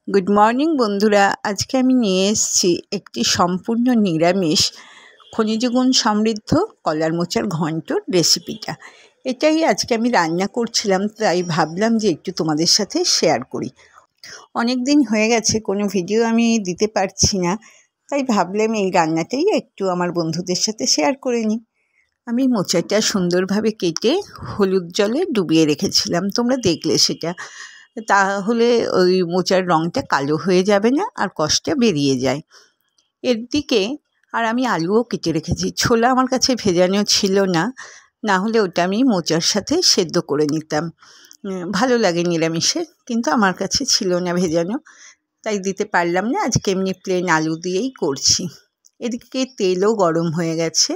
Good morning বন্ধুরা, আজকে আমি নিয়ে এসেছি একটি সম্পূর্ণ নিরামিষ খনিজ গুণ সমৃদ্ধ কলার মোচার ঘন্টর রেসিপিটা। এটাই আজকে আমি রান্না করছিলাম, তাই ভাবলাম যে একটু তোমাদের সাথে শেয়ার করি। অনেক দিন হয়ে গেছে কোনো ভিডিও আমি দিতে পারছি না, তাই ভাবলাম এই রান্নাটাই একটু আমার বন্ধুদের সাথে শেয়ার করে নিই। আমি মোচাটা সুন্দরভাবে কেটে হলুদ জলে ডুবিয়ে রেখেছিলাম, তোমরা দেখলে সেটা। তাহলে ওই মোচার রঙটা কালো হয়ে যাবে না আর কষটা বেরিয়ে যায়। এর দিকে আর আমি আলুও কেটে রেখেছি। ছোলা আমার কাছে ভেজানো ছিল না, না হলে ওটা আমি মোচার সাথে সেদ্ধ করে নিতাম। ভালো লাগে নিরামিষে, কিন্তু আমার কাছে ছিল না ভেজানো, তাই দিতে পারলাম না। আজকে এমনি প্লেন আলু দিয়েই করছি। এদিকে তেলও গরম হয়ে গেছে,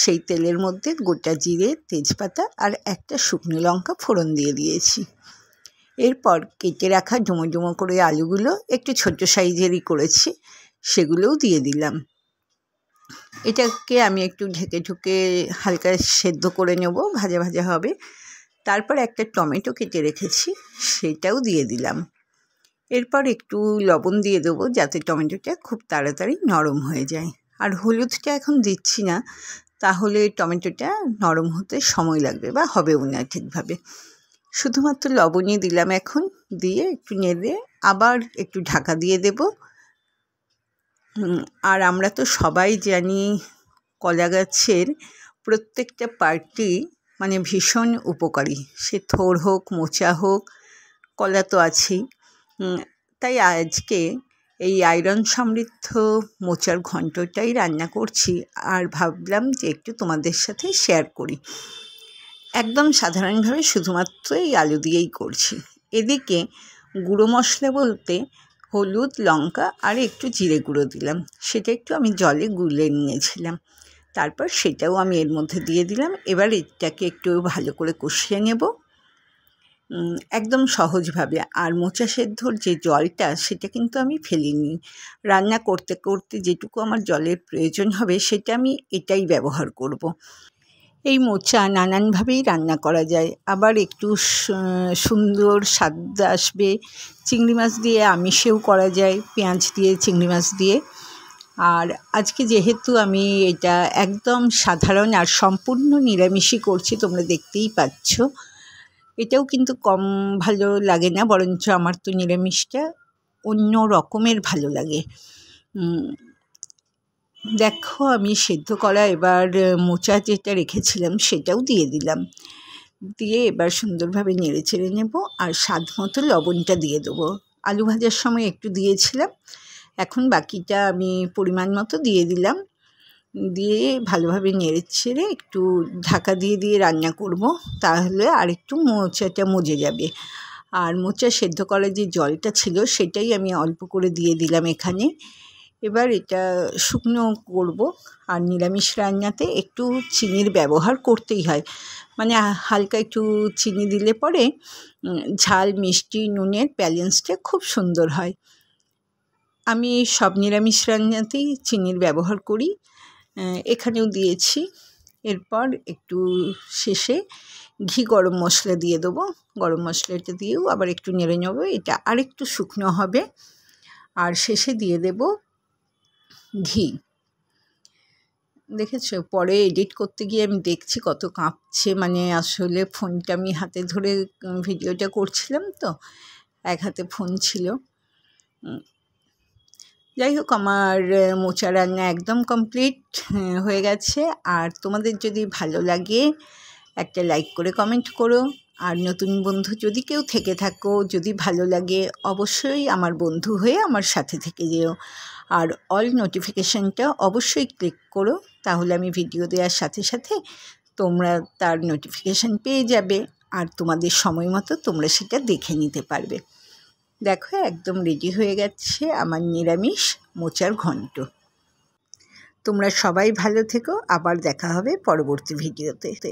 সেই তেলের মধ্যে গোটা জিরে, তেজপাতা আর একটা শুকনো লঙ্কা ফোড়ন দিয়ে দিয়েছি। এরপর কেটে রাখা ডুমো ডুমো করে আলুগুলো একটু ছোট সাইজেরই করেছি, সেগুলোও দিয়ে দিলাম। এটাকে আমি একটু ঢেকে হালকা সেদ্ধ করে নেব, ভাজা ভাজা হবে। তারপর একটা টমেটো কেটে রেখেছি, সেটাও দিয়ে দিলাম। এরপর একটু লবণ দিয়ে দেবো, যাতে টমেটোটা খুব তাড়াতাড়ি নরম হয়ে যায়। আর হলুদটা এখন দিচ্ছি না, তাহলে টমেটোটা নরম হতে সময় লাগবে বা হবেও না ঠিকভাবে। শুধুমাত্র লবণই দিলাম এখন, দিয়ে একটু নেড়ে আবার একটু ঢাকা দিয়ে দেব। আর আমরা তো সবাই জানি কলা গাছের প্রত্যেকটা পার্টই মানে ভীষণ উপকারী, সে থোড় হোক, মোচা হোক, কলা তো আছেই। তাই আজকে এই আয়রন সমৃদ্ধ মোচার ঘন্টটাই রান্না করছি, আর ভাবলাম যে একটু তোমাদের সাথে শেয়ার করি। একদম সাধারণভাবে শুধুমাত্র এই আলু দিয়েই করছি। এদিকে গুঁড়ো মশলা বলতে হলুদ, লঙ্কা আর একটু জিরে গুঁড়ো দিলাম, সেটা একটু আমি জলে গুলে নিয়েছিলাম। তারপর সেটাও আমি এর মধ্যে দিয়ে দিলাম। এবার এটাকে একটু ভালো করে কষিয়ে নেব, একদম সহজভাবে। আর মোচা সেদ্ধর যে জলটা, সেটা কিন্তু আমি ফেলিনি। রান্না করতে করতে যেটুকু আমার জলের প্রয়োজন হবে, সেটা আমি এটাই ব্যবহার করব। এই মোচা নানানভাবেই রান্না করা যায়, আবার একটু সুন্দর স্বাদ আসবে চিংড়ি মাছ দিয়ে আমিষেও করা যায়, পেঁয়াজ দিয়ে, চিংড়ি মাছ দিয়ে। আর আজকে যেহেতু আমি এটা একদম সাধারণ আর সম্পূর্ণ নিরামিষই করছি, তোমরা দেখতেই পাচ্ছ, এটাও কিন্তু কম ভালো লাগে না, বরঞ্চ আমার তো নিরামিষটা অন্য রকমের ভালো লাগে। দেখো, আমি সেদ্ধ করা এবার মোচা যেটা রেখেছিলাম সেটাও দিয়ে দিলাম। দিয়ে এবার সুন্দরভাবে নেড়ে চেড়ে নেব, আর স্বাদ মতো লবণটা দিয়ে দেবো। আলু ভাজার সময় একটু দিয়েছিলাম, এখন বাকিটা আমি পরিমাণ মতো দিয়ে দিলাম। দিয়ে ভালোভাবে নেড়ে ছেড়ে একটু ঢাকা দিয়ে রান্না করব, তাহলে আর একটু মোচাটা মজে যাবে। আর মোচা সেদ্ধ করার যে জলটা ছিল, সেটাই আমি অল্প করে দিয়ে দিলাম এখানে। এবার এটা শুকনো করব। আর নিরামিষ রান্নাতে একটু চিনির ব্যবহার করতেই হয়, মানে হালকা একটু চিনি দিলে পরে ঝাল, মিষ্টি, নুনের ব্যালেন্সটা খুব সুন্দর হয়। আমি সব নিরামিষ রান্নাতেই চিনির ব্যবহার করি, এখানেও দিয়েছি। এরপর একটু শেষে ঘি গরম মশলা দিয়ে দেবো। গরম মশলাটা দিয়েও আবার একটু নেড়ে নেবো, এটা আরেকটু শুকনো হবে। আর শেষে দিয়ে দেব ঘি। দেখেছো, পরে এডিট করতে গিয়ে আমি দেখছি কত কাঁপছে, মানে আসলে ফোনটা আমি হাতে ধরে ভিডিওটা করছিলাম, তো এক হাতে ফোন ছিল। যাই হোক, আমার মোচা রান্না একদম কমপ্লিট হয়ে গেছে। আর তোমাদের যদি ভালো লাগে একটা লাইক করে কমেন্ট করো। আর নতুন বন্ধু যদি কেউ থেকে থাকো, যদি ভালো লাগে, অবশ্যই আমার বন্ধু হয়ে আমার সাথে থেকে যেও। আর অল নোটিফিকেশানটা অবশ্যই ক্লিক করো, তাহলে আমি ভিডিও দেওয়ার সাথে সাথে তোমরা তার নোটিফিকেশান পেয়ে যাবে, আর তোমাদের সময় মতো তোমরা সেটা দেখে নিতে পারবে। দেখো, একদম রেডি হয়ে গেছে আমার নিরামিষ মোচার ঘন্ট। তোমরা সবাই ভালো থেকো, আবার দেখা হবে পরবর্তী ভিডিওতে।